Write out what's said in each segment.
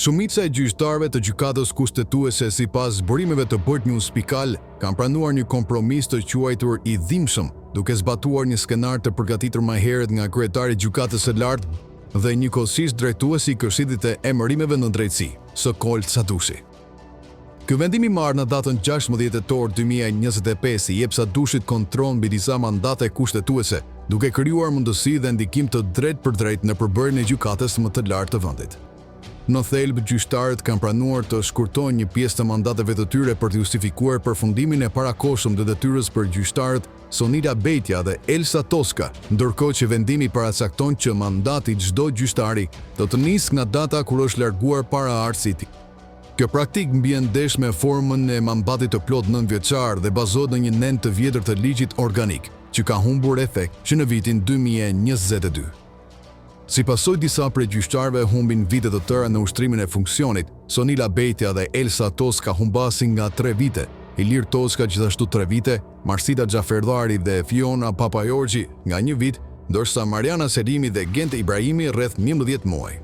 Shumica e gjyqtarëve të gjykatës kushtetuese sipas zburimeve të Bord News Pikal kanë pranuar një kompromis të quajtur i dhimbshëm, duke zbatuar një skenar të përgatitur më herët nga kryetari i gjykatës së lartë dhe njëkohësisht drejtuesi i Këshillit të Emërimeve në Drejtësi, Sokol Sadushi. Ky vendim i marrë në datën 16 tetor 2025 i jep Sadushit kontroll mbi disa mandate kushtetuese, duke krijuar mundësi dhe ndikim të drejtë për drejtë në përbërjen e gjykatës më të lartë të vendit. Në thelb, gjyqtarët kanë pranuar të shkurtojnë një pjesë të mandateve të tyre për të justifikuar përfundimin e parakohshëm të detyrës për gjyqtarët Sonila Bejtja dhe Elsa Toska, ndërkohë që vendimi paracakton që mandati çdo gjyqtari do të nisë nga data kur është larguar paraardhësi i tij. Kjo praktik mbien ndesh me formën e mandatit të plot 9 vjeçar dhe bazohet në një nen të vjetër të ligjit organik, që ka humbur efekt që në vitin 2022. Si pasojë disa prej gjyqtarëve humbin vite të tëra në ushtrimin e funksionit, Sonila Bejtja dhe Elsa Toska humbasin nga 3 vite, Ilir Toska gjithashtu 3 vite, Marsita Xhaferdari dhe Fiona Papajorgji nga 1 vit, ndërsa Mariana Selimi dhe Gente Ibrahimi rreth 11 muaj.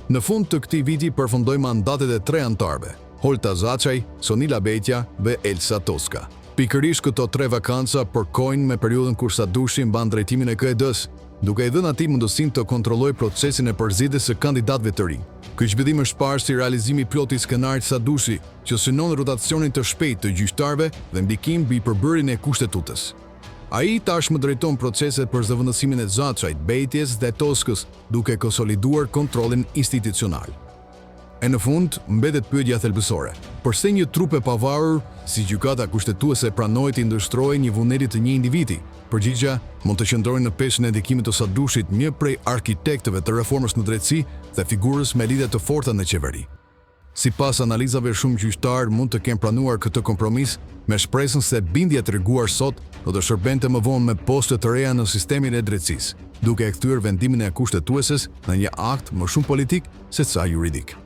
Në fund të këtij viti përfundoi mandatet e 3 anëtarëve, Holta Zaçaj, Sonila Bejtja dhe Elsa Toska. Pikërisht këto 3 vakanca përkojnë me periudhën kur Sadushi mban drejtimin e KED-s, duke i dhënë atij mundësinë të kontrollojë procesin e përzgjedhjes së kandidatëve të rinj. Ky zhvillim është parë si realizimi i plotë i skenarit Sadushi, që synon rotacionin të shpejtë të gjyqtarëve dhe ndikim mbi përbërjen e kushtetutës. Ai tashmë drejton proceset për zëvendësimin e Zaçajt, Bejtjes dhe Toskës, duke konsoliduar kontrollin institucional. E në fund, mbetet pyetja thelbësore. Përse një trup e pavarur, si gjykata kushtetuese pranoi të ndërshtrojë një vullneti të një individi? Përgjigjja mund të qëndrojë në peshën e ndikimit të Sadushit, një prej arkitektëve të reformës në drejtësi dhe figurës me lidhje të forta në qeveri. Sipas analizave, shumë gjyqtarë mund të kenë pranuar këtë kompromis me shpresën se bindja e treguar sot do të shërbente më vonë me poste të reja në sistemin e drejtësisë, duke e kthyer vendimin e kushtetueses në një akt më shumë politik se sa juridik.